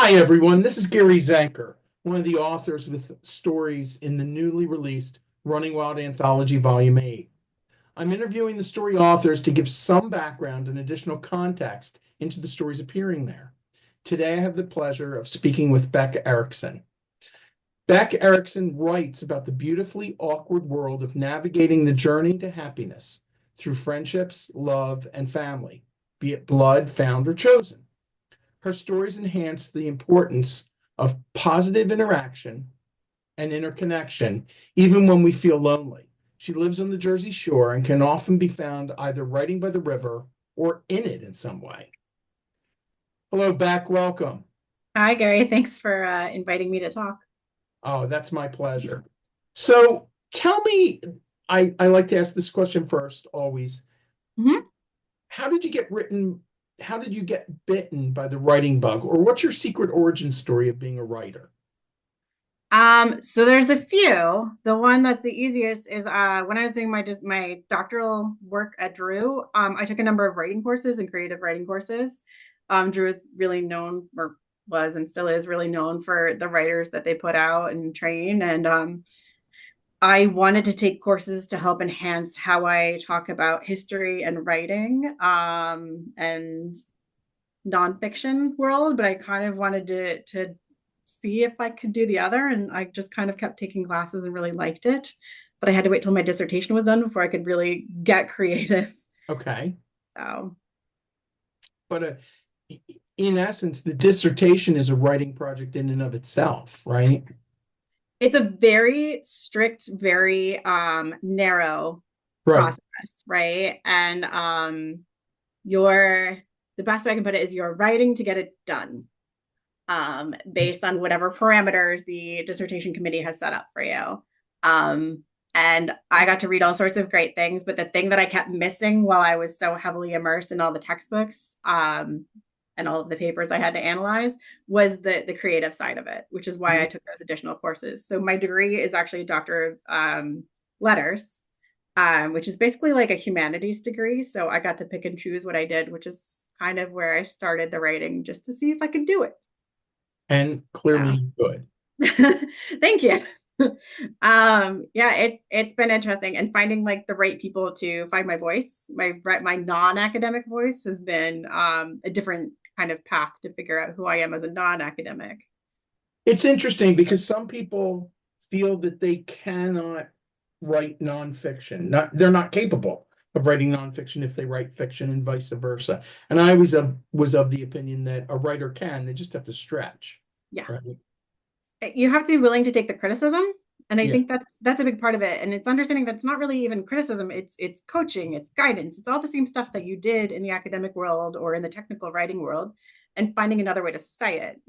Hi, everyone. This is Gary Zanker, one of the authors with stories in the newly released Running Wild Anthology Volume 8. I'm interviewing the story authors to give some background and additional context into the stories appearing there. Today, I have the pleasure of speaking with Beck Erixson. Beck Erixson writes about the beautifully awkward world of navigating the journey to happiness through friendships, love, and family, be it blood, found, or chosen. Her stories enhance the importance of positive interaction and interconnection, even when we feel lonely. She lives on the Jersey Shore and can often be found either writing by the river or in it in some way. Hello, Beck. Welcome. Hi, Gary. Thanks for inviting me to talk. Oh, that's my pleasure. So tell me, I like to ask this question first, always. Mhm. How did you get written? How did you get bitten by the writing bug? Or what's your secret origin story of being a writer? So there's a few. The one that's the easiest is when I was doing my doctoral work at Drew. I took a number of writing courses and creative writing courses. Drew is really known, or was and still is really known for the writers that they put out and train. And I wanted to take courses to help enhance how I talk about history and writing, and nonfiction world, but I kind of wanted to see if I could do the other. And I just kind of kept taking classes and really liked it. But I had to wait till my dissertation was done before I could really get creative. Okay. So But in essence, the dissertation is a writing project in and of itself, right? it's a very strict, very narrow Right. process, right? And you're the best way I can put it is you're writing to get it done, based on whatever parameters the dissertation committee has set up for you. Um, and I got to read all sorts of great things, but the thing that I kept missing while I was so heavily immersed in all the textbooks, and all of the papers I had to analyze was the creative side of it, which is why I took those additional courses. So my degree is actually a doctor of letters, which is basically like a humanities degree. So I got to pick and choose what I did, which is kind of where I started the writing just to see if I could do it. And So clearly good. thank you. Yeah, it's been interesting and finding like the right people to find my voice. My non-academic voice has been a different kind of path to figure out who I am as a non-academic. It's interesting because some people feel that they cannot write nonfiction. They're not capable of writing nonfiction if they write fiction and vice versa. And I always was of the opinion that a writer can, they just have to stretch. Yeah. Right. You have to be willing to take the criticism. And I Yeah. think that's a big part of it. And it's understanding that it's not really even criticism, it's coaching, it's guidance, it's all the same stuff that you did in the academic world or in the technical writing world, and finding another way to say it.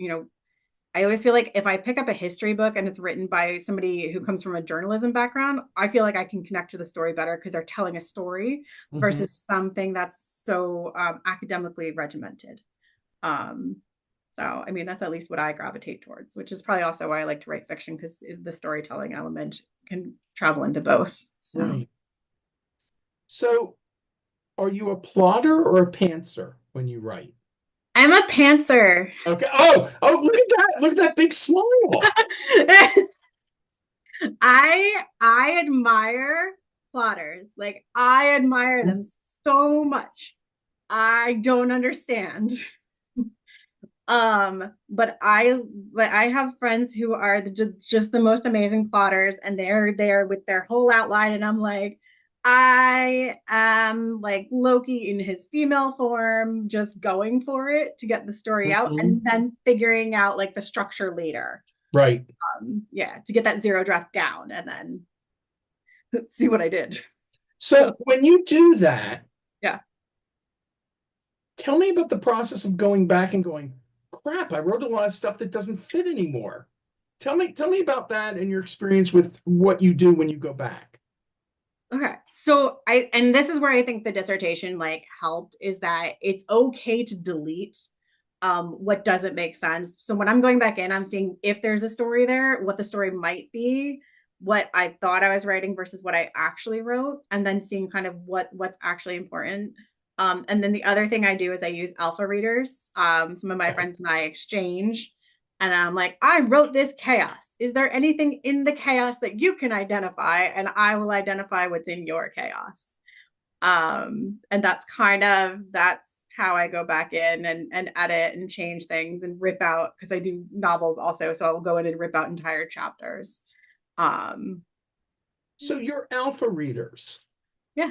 I always feel like if I pick up a history book and it's written by somebody who comes from a journalism background, I feel like I can connect to the story better because they're telling a story Mhm. versus something that's so academically regimented. Um, so, I mean, that's at least what I gravitate towards, which is probably also why I like to write fiction because the storytelling element can travel into both. So, Right. So are you a plotter or a pantser when you write? I'm a pantser. Okay. Oh, look at that. Look at that big smile. I admire plotters. Like I admire them so much. I don't understand. But I have friends who are just the most amazing plotters, and they're there with their whole outline, and I'm like, I am like Loki in his female form, just going for it to get the story out, and Mhm. then figuring out like the structure later. Right. Yeah, to get that zero draft down, and then see what I did. So So when you do that, yeah. tell me about the process of going back and going, crap, I wrote a lot of stuff that doesn't fit anymore. Tell me about that and your experience with what you do when you go back. Okay. So and this is where I think the dissertation like helped is that it's okay to delete what doesn't make sense. So when I'm going back in, I'm seeing if there's a story there, what the story might be, what I thought I was writing versus what I actually wrote, and then seeing kind of what's actually important. And then the other thing I do is I use alpha readers. Some of my Okay. friends and I exchange. And I'm like, I wrote this chaos. Is there anything in the chaos that you can identify? And I will identify what's in your chaos. And that's how I go back in and edit and change things and rip out, because I do novels also. So I'll go in and rip out entire chapters. Um, So your alpha readers, yeah.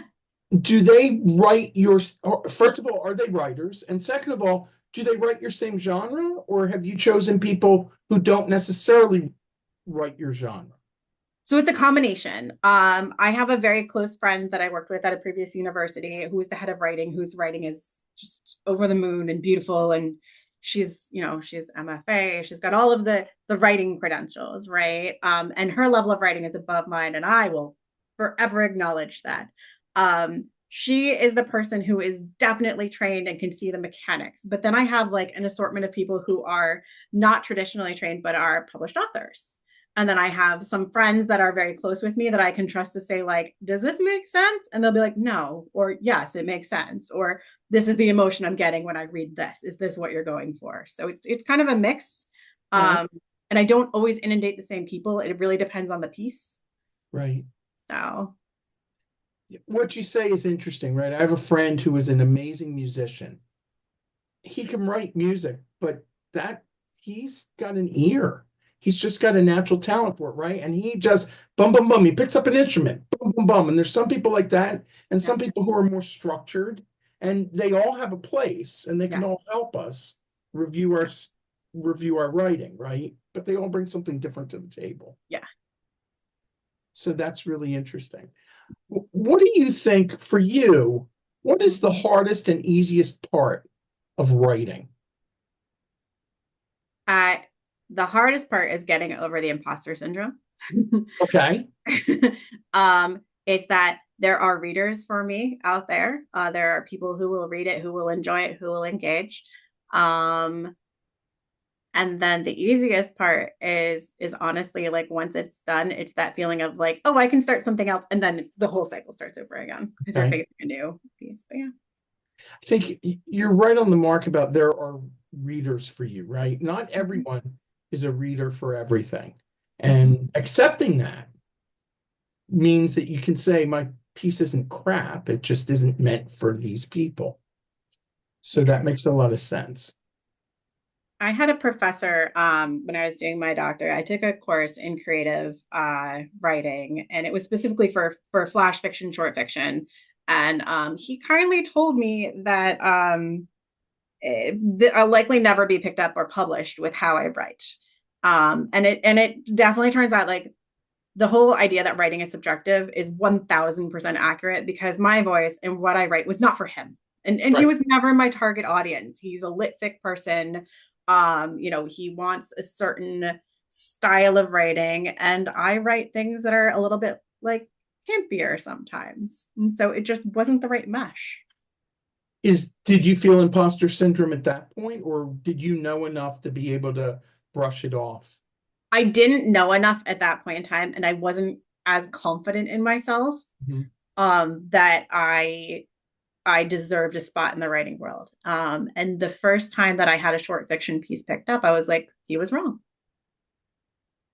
do they write your, first of all, are they writers? And second of all, do they write your same genre, or have you chosen people who don't necessarily write your genre? So it's a combination. I have a very close friend that I worked with at a previous university who is the head of writing, whose writing is just over the moon and beautiful. And she's MFA. She's got all of the writing credentials, right? And her level of writing is above mine, and I will forever acknowledge that. She is the person who is definitely trained and can see the mechanics. But then I have like an assortment of people who are not traditionally trained, but are published authors. And then I have some friends that are very close with me that I can trust to say, like, does this make sense? And they'll be like, no, or yes, it makes sense. Or this is the emotion I'm getting when I read this. Is this what you're going for? So it's kind of a mix. Okay. Um, and I don't always inundate the same people. It really depends on the piece. Right. So What you say is interesting, right? I have a friend who is an amazing musician. He can write music, but that he's got an ear. He's just got a natural talent for it, right? And he just bum bum bum. He picks up an instrument, bum bum bum. And there's some people like that, and yeah, some people who are more structured, and they all have a place, and they can yes, all help us review our review our writing, right? But they all bring something different to the table. yeah. So that's really interesting. What do you think for you? What is the hardest and easiest part of writing? Uh, the hardest part is getting over the imposter syndrome. Okay. It's that there are readers for me out there. There are people who will read it, who will enjoy it, who will engage. Um, and then the easiest part is honestly like once it's done, it's that feeling of like, oh, I can start something else, and then the whole cycle starts over again because you're Okay. facing a new piece. But yeah. I think you're right on the mark about there are readers for you, right? Not Mhm. everyone is a reader for everything. Mhm. And accepting that means that you can say, my piece isn't crap. It just isn't meant for these people. So Yeah. that makes a lot of sense. I had a professor when I was doing my doctor. I took a course in creative writing, and it was specifically for flash fiction, short fiction. And he kindly told me that I'll likely never be picked up or published with how I write. And it definitely turns out like the whole idea that writing is subjective is 1000% accurate, because my voice and what I write was not for him. And he Right. was never my target audience. He's a lit fic person. He wants a certain style of writing, and I write things that are a little bit like campier sometimes. And so it just wasn't the right mesh. Did you feel imposter syndrome at that point, or did you know enough to be able to brush it off? I didn't know enough at that point in time, and I wasn't as confident in myself Mhm. that I deserved a spot in the writing world. And the first time that I had a short fiction piece picked up, I was like, he was wrong.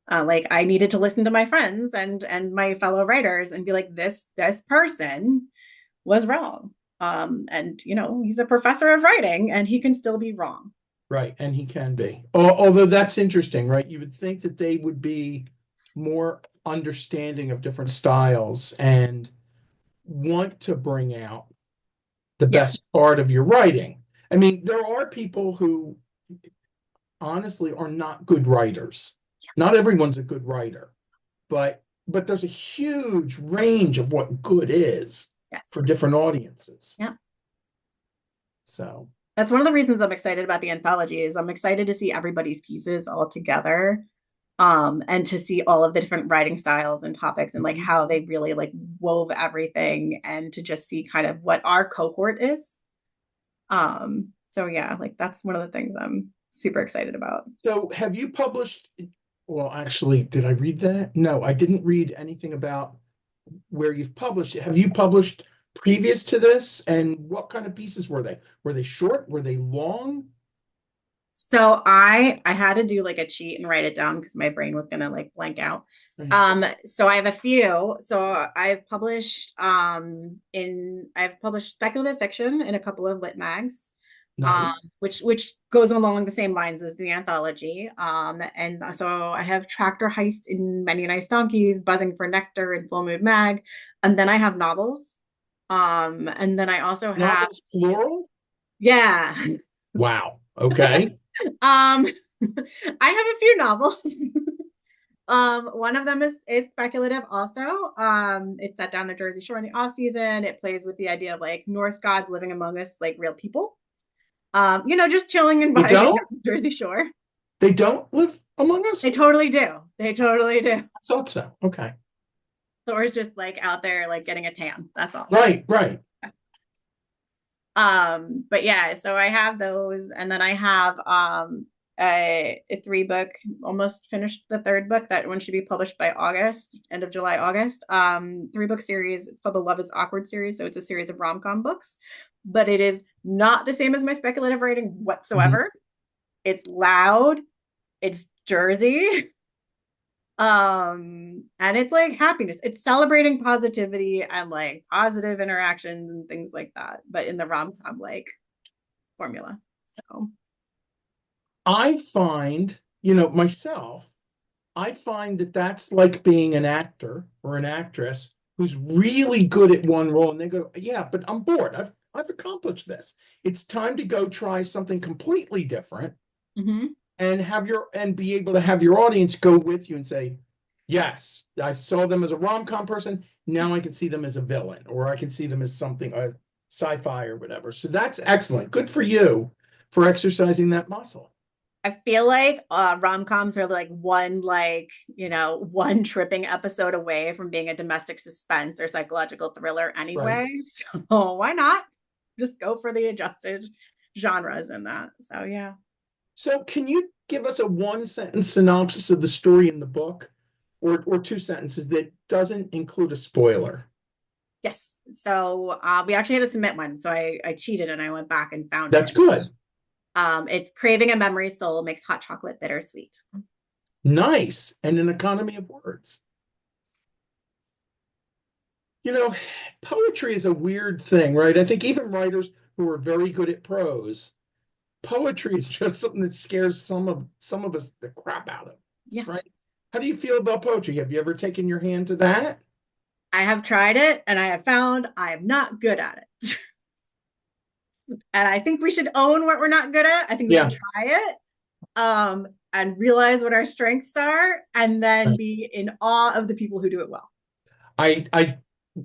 Like I needed to listen to my friends and my fellow writers and be like, this person was wrong. And he's a professor of writing, and he can still be wrong. Right, and he can be. Although that's interesting, right? You would think that they would be more understanding of different styles and want to bring out the Yeah, best part of your writing. I mean, there are people who honestly are not good writers. Not everyone's a good writer, but there's a huge range of what good is yes, for different audiences. yeah. So, That's one of the reasons I'm excited about the anthology. Is I'm excited to see everybody's pieces all together, and to see all of the different writing styles and topics and like how they really like wove everything, and to just see kind of what our cohort is. So yeah, like that's one of the things I'm super excited about. so have you published? Well, actually, did I read that? No, I didn't read anything about where you've published it. Have you published previous to this? And what kind of pieces were they? Were they short? Were they long? So I had to do like a cheat and write it down because my brain was gonna like blank out. Right. So I have a few. So I've published speculative fiction in a couple of lit mags, um, Nice. which goes along the same lines as the anthology. And so I have Tractor Heist in Many Nice Donkeys, Buzzing for Nectar in Full Mood Mag, and then I have novels. And then I also have Novels plural? yeah. Wow. Okay. Um, I have a few novels. One of them is speculative also. It's set down the Jersey Shore in the off season. It plays with the idea of like Norse gods living among us like real people. Just chilling and They vibing don't? at the Jersey Shore. They don't live among They us? totally do. They totally do. I thought so. Okay. Thor's just like out there like getting a tan. That's all. Right, right. But yeah, so I have those, and then I have a three book, almost finished the third book. That one should be published by August, end of July, August. Three-book series. It's called the Love is Awkward series. So it's a series of rom-com books, but it is not the same as my speculative writing Mhm. whatsoever. It's loud, it's Jersey. And it's like happiness. It's celebrating positivity and like positive interactions and things like that, but in the rom-com like formula. So I find, myself, I find that that's like being an actor or an actress who's really good at one role and they go, yeah, but I'm bored. I've accomplished this. It's time to go try something completely different mhm. and be able to have your audience go with you and say, yes, I saw them as a rom-com person. Now I can see them as a villain, or I can see them as something, a sci-fi or whatever. So that's excellent. Good for you for exercising that muscle. I feel like rom-coms are one tripping episode away from being a domestic suspense or psychological thriller Right. anyway. So why not just go for the adjusted genres in that? So yeah. So can you give us a one sentence synopsis of the story in the book, or two sentences that doesn't include a spoiler? Yes. So we actually had to submit one. So I cheated and I went back and found That's it. good. It's craving a memory soul makes hot chocolate bittersweet. Nice. And an economy of words. You know, poetry is a weird thing, right? I think even writers who are very good at prose, poetry is just something that scares some of us the crap out of us, Yeah. right? How do you feel about poetry? Have you ever taken your hand to that? I have tried it and I have found I am not good at it. And I think we should own what we're not good at. I think we should Yeah. try it and realize what our strengths are and then Right. be in awe of the people who do it well. I,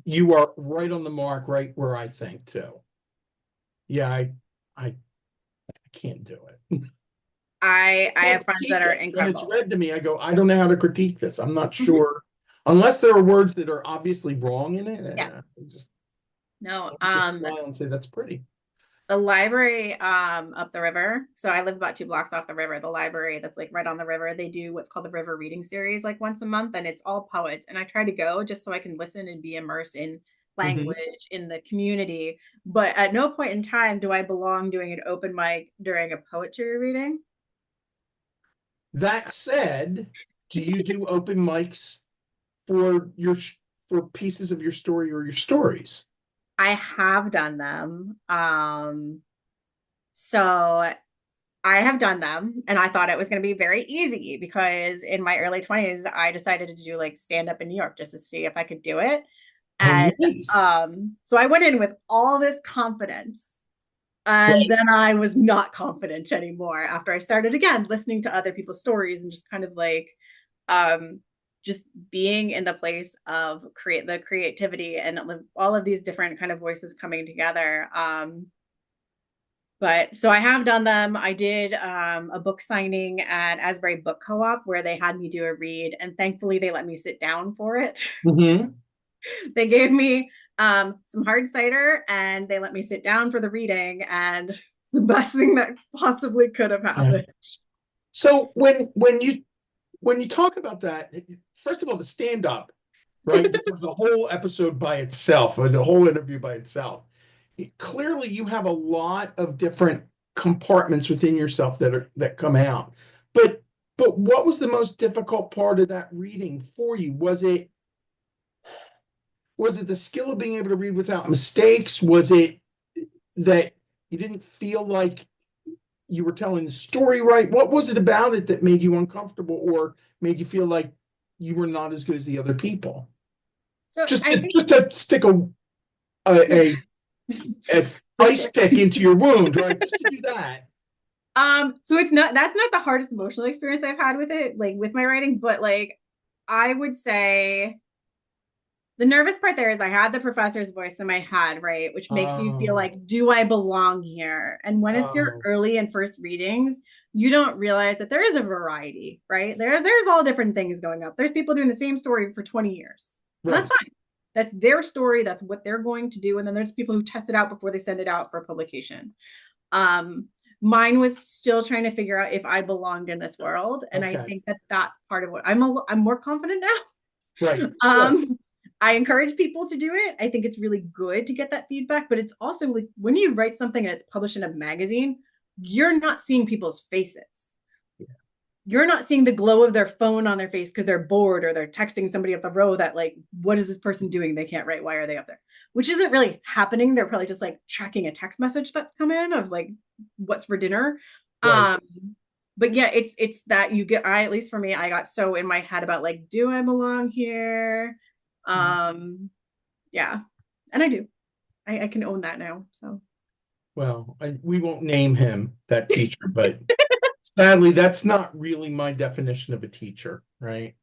you are right on the mark, right where I think too. Yeah, I can't do it. I Can't have friends that critique are it. When it's incredible. read to me, I go, I don't know how to critique this. I'm not sure, unless there are words that are obviously wrong in it. Yeah. Just No, let me just smile and say that's pretty. the library up the river. So I live about 2 blocks off the river. The library that's like right on the river, they do what's called the river reading series like once a month, and it's all poets. And I try to go just so I can listen and be immersed in Mhm. language in the community. But at no point in time do I belong doing an open mic during a poetry reading. That said, do you do open mics for for pieces of your story or your stories? I have done them. So I have done them and I thought it was going to be very easy because in my early 20s I decided to do like stand up in New York just to see if I could do it. Oh, And nice. so I went in with all this confidence. And Right. then I was not confident anymore after I started again listening to other people's stories and just kind of like um just being in the place of create the creativity and all of these different kind of voices coming together. But so I have done them. I did a book signing at Asbury Book Co-op where they had me do a read, and thankfully they let me sit down for it. Hmm. They gave me some hard cider and they let me sit down for the reading, and the best thing that possibly could have Right. happened. So when you talk about that, first of all, the stand up, right? There's a whole episode by itself, or the whole interview by itself. Clearly, you have a lot of different compartments within yourself that come out. But what was the most difficult part of that reading for you? Was it the skill of being able to read without mistakes? Was it that you didn't feel like you were telling the story right? What was it about it that made you uncomfortable or made you feel like you were not as good as the other people? So Just I to, think, just to stick yeah, a, just a stick ice it. pick into your wound, right? Just to do that. So that's not the hardest emotional experience I've had with it, like with my writing, but like I would say the nervous part there is I had the professor's voice in my head, right? Which makes you feel Oh, like, do I belong here? And when it's your oh, early and first readings, you don't realize that there is a variety, right? There's all different things going up. There's people doing the same story for 20 years. And that's right. fine. That's their story. That's what they're going to do. And then there's people who test it out before they send it out for publication. Um, Mine was still trying to figure out if I belonged in this world. And I Okay. think that that's part of what I'm more confident now. Right. Good. um I encourage people to do it. I think it's really good to get that feedback, but it's also like when you write something and it's published in a magazine, you're not seeing people's faces. You're not seeing the glow of their phone on their face because they're bored or they're texting somebody up the road that like, what is this person doing? They can't write. Why are they up there? Which isn't really happening. They're probably just like checking a text message that's come in of like, what's for dinner. Right. Um, but yeah, it's that you get, I, at least for me, I got so in my head about like, do I belong here? Um, yeah, and I do. I can own that now. So Well, we won't name him that teacher, but sadly, that's not really my definition of a teacher, right?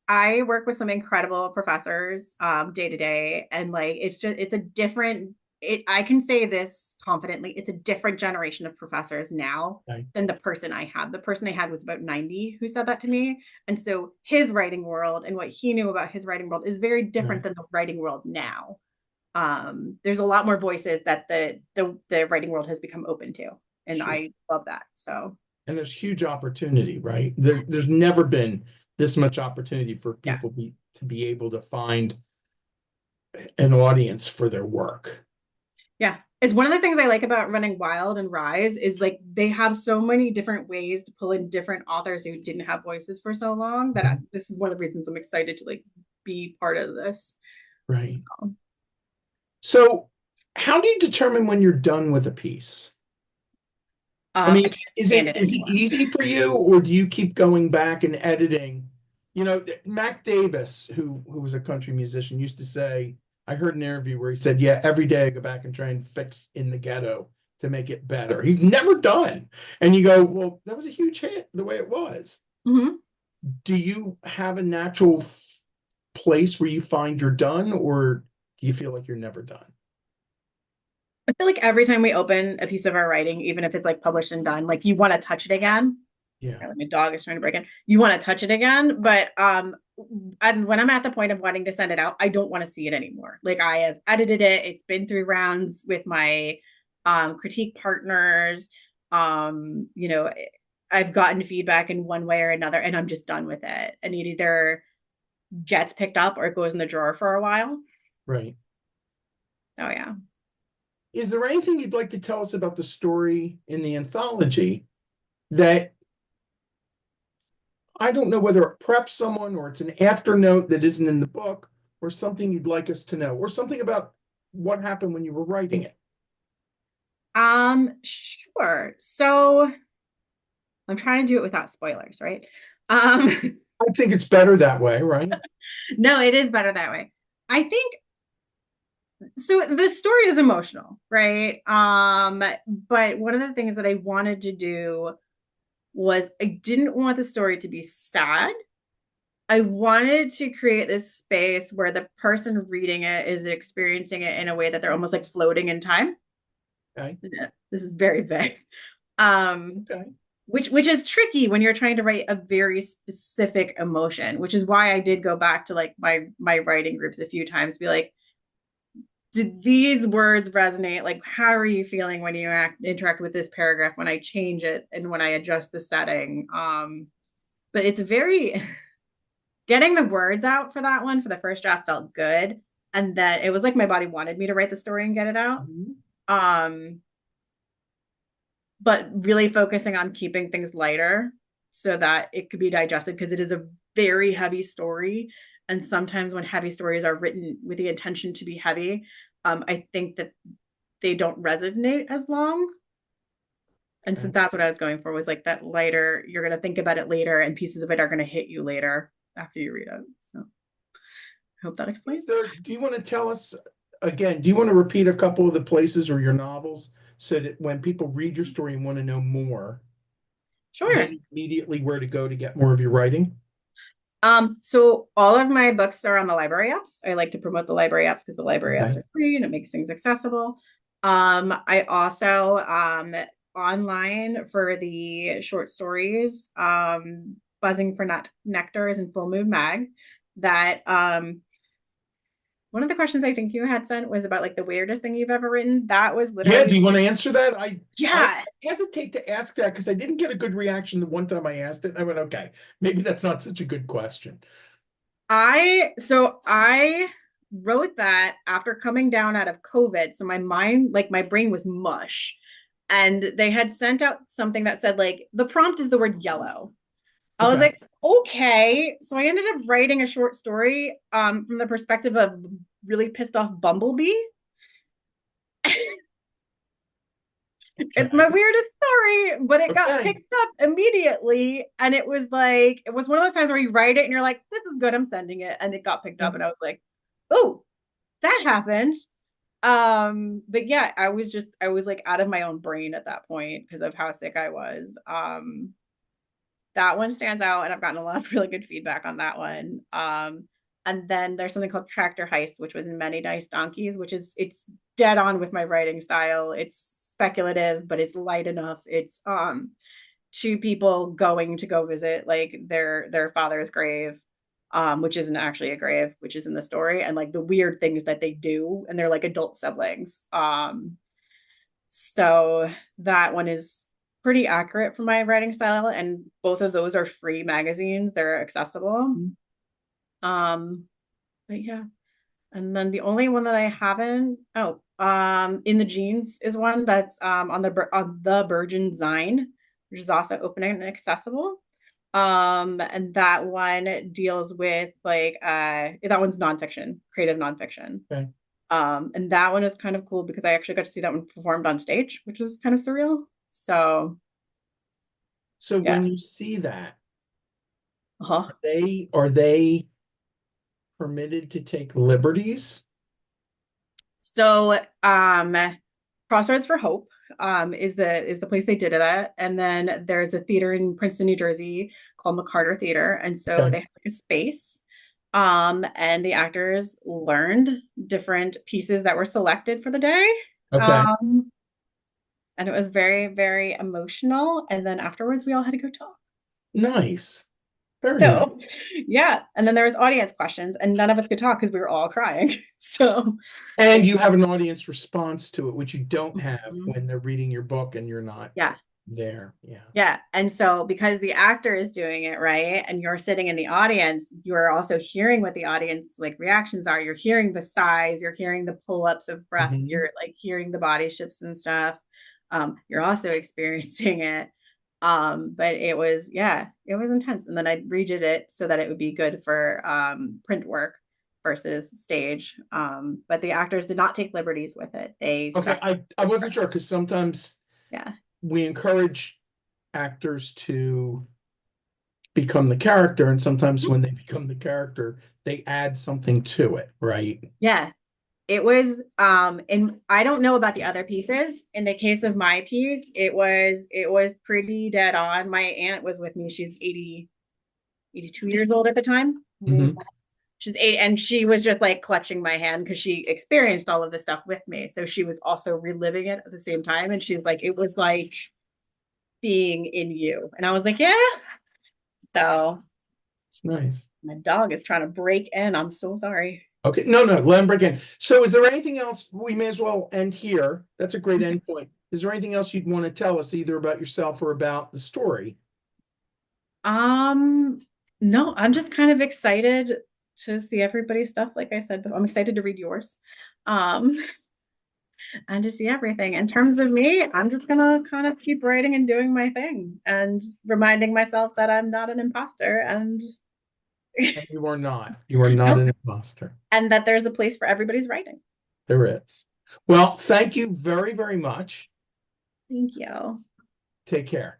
I work with some incredible professors day to day, and like it's a different. It I can say this confidently. It's a different generation of professors now Okay. than the person I had. The person I had was about 90 who said that to me, and so his writing world and what he knew about his writing world is very different Right. than the writing world now. There's a lot more voices that the writing world has become open to, and Sure. I love that. So And there's huge opportunity, right? There's never been this much opportunity for yeah. people to be able to find an audience for their work. Yeah. It's one of the things I like about running Wild and Rise is like they have so many different ways to pull in different authors who didn't have voices for so long that this is one of the reasons I'm excited to like be part of this. Right. So, So, how do you determine when you're done with a piece? I I mean, can't is stand it it is it anymore. easy for you, or do you keep going back and editing? Mac Davis, who was a country musician, used to say, I heard an interview where he said, "Yeah, every day I go back and try and fix In the Ghetto to make it better." He's never done. And you go, well, that was a huge hit the way it was. Mm-hmm. Do you have a natural place where you find you're done, or do you feel like you're never done? I feel like every time we open a piece of our writing, even if it's like published and done, like you want to touch it again. Yeah. Or like my dog is trying to break in. You want to touch it again, but when I'm at the point of wanting to send it out, I don't want to see it anymore. Like I have edited it. It's been through rounds with my critique partners. You know, I've gotten feedback in one way or another, and I'm just done with it. And it either gets picked up or it goes in the drawer for a while. Right. Oh yeah. Is there anything you'd like to tell us about the story in the anthology that I don't know whether it preps someone or it's an afternote that isn't in the book or something you'd like us to know or something about what happened when you were writing it? Sure. So I'm trying to do it without spoilers, right? Um, I think it's better that way, right? no, it is better that way. I think so. The story is emotional, right? But one of the things that I wanted to do was I didn't want the story to be sad. I wanted to create this space where the person reading it is experiencing it in a way that they're almost like floating in time. Okay. Yeah, this is very vague. Um, Okay. which is tricky when you're trying to write a very specific emotion, which is why I did go back to like my writing groups a few times, be like, did these words resonate? Like, how are you feeling when you interact with this paragraph when I change it and when I adjust the setting? But it's very getting the words out for that one for the first draft felt good. And that it was like my body wanted me to write the story and get it out. Mhm. Um, but really focusing on keeping things lighter so that it could be digested because it is a very heavy story. And sometimes when heavy stories are written with the intention to be heavy, I think that they don't resonate as long. And so Okay. that's what I was going for was like that lighter, you're going to think about it later and pieces of it are going to hit you later after you read it. So I hope that explains. Do you want to tell us again? Do you want to repeat a couple of the places or your novels so that when people read your story and want to know more, they Sure. know immediately where to go to get more of your writing? So all of my books are on the library apps. I like to promote the library apps because the library apps Okay. are free and it makes things accessible. I also online for the short stories, Buzzing for Nectar is in Full Moon Mag. That one of the questions I think you had sent was about like the weirdest thing you've ever written. That was Yeah, do literally you want to answer that? I yeah. hesitate to ask that because I didn't get a good reaction the one time I asked it. I went, okay, maybe that's not such a good question. I wrote that after coming down out of COVID. So my mind, like my brain was mush. And they had sent out something that said, like, the prompt is the word yellow. I was Okay. like, okay. So I ended up writing a short story from the perspective of really pissed off Bumblebee. It's my Okay. weirdest story, but it got Okay. picked up immediately. And it was like, it was one of those times where you write it and you're like, this is good, I'm sending it. And it got picked up. And I was like, oh, that happened. But yeah, I was like out of my own brain at that point because of how sick I was. That one stands out, and I've gotten a lot of really good feedback on that one. And then there's something called Tractor Heist, which was in Many Nice Donkeys, which is it's dead on with my writing style. It's speculative, but it's light enough. It's two people going to go visit like their father's grave, which isn't actually a grave, which is in the story, and like the weird things that they do, and they're like adult siblings. So that one is pretty accurate for my writing style, and both of those are free magazines. They're accessible. Um, but yeah. And then the only one that I haven't, In the Jeans is one that's on the Virgin Zine, which is also open and accessible. And that one deals with like that one's nonfiction, creative nonfiction. Okay. And that one is kind of cool because I actually got to see that one performed on stage, which was kind of surreal. So So yeah. when you see that, Uh-huh. are they permitted to take liberties? So Crossroads for Hope is the place they did it at. And then there's a theater in Princeton, New Jersey called McCarter Theater. And so Okay. they have like a space. And the actors learned different pieces that were selected for the day. Okay. Um, and it was very, very emotional. And then afterwards we all had to go talk. Nice. Very nice. So yeah. And then there was audience questions and none of us could talk because we were all crying. So And it, you have an audience response to it, which you don't have Mhm. when they're reading your book and you're not Yeah. there. Yeah. Yeah. And so because the actor is doing it, right, and you're sitting in the audience, you're also hearing what the audience like reactions are. You're hearing the sighs, you're hearing the pull-ups of breath, Mhm. you're like hearing the body shifts and stuff. You're also experiencing it. But it was, yeah, it was intense. And then I redid it so that it would be good for print work versus stage. But the actors did not take liberties with it. They Okay. stuck to I the wasn't script. sure because sometimes Yeah. we encourage actors to become the character, and sometimes when they become the character, they add something to it, right? Yeah. It was and I don't know about the other pieces. In the case of my piece, it was pretty dead on. My aunt was with me. She's 82 years old at the time. Hmm. She's 8 and she was just like clutching my hand because she experienced all of this stuff with me. So she was also reliving it at the same time. And she's like, it was like being in you. And I was like, yeah. So It's nice. my dog is trying to break in. I'm so sorry. Okay, no, no, let him break in. So, is there anything else? We may as well end here. That's a great end point. Is there anything else you'd want to tell us, either about yourself or about the story? Um, no, I'm just kind of excited to see everybody's stuff. Like I said, I'm excited to read yours. Um, and to see everything. In terms of me, I'm just gonna kind of keep writing and doing my thing and reminding myself that I'm not an imposter and And you are not. You are not nope, an imposter. and that there's a place for everybody's writing. There is. Well, thank you very, very much. Thank you. Take care.